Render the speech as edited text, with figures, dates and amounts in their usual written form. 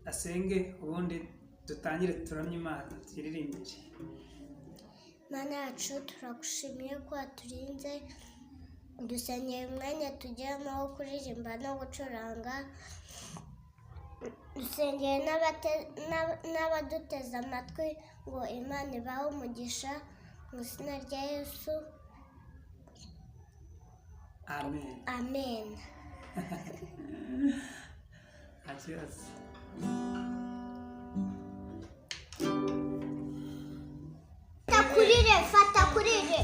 asenge ubundi dutangire turamye Imana tuyiririmbire. Mana yacu turagushimiye ko waturinze, dusengeye umwanya tugiramo wo kuririmba no gucuranga, dusengeye n'abaduteze amatwi ngo Imana ibahe umugisha mu izina rya Yesu, Amen. amen. Akibazo. Fata kurire.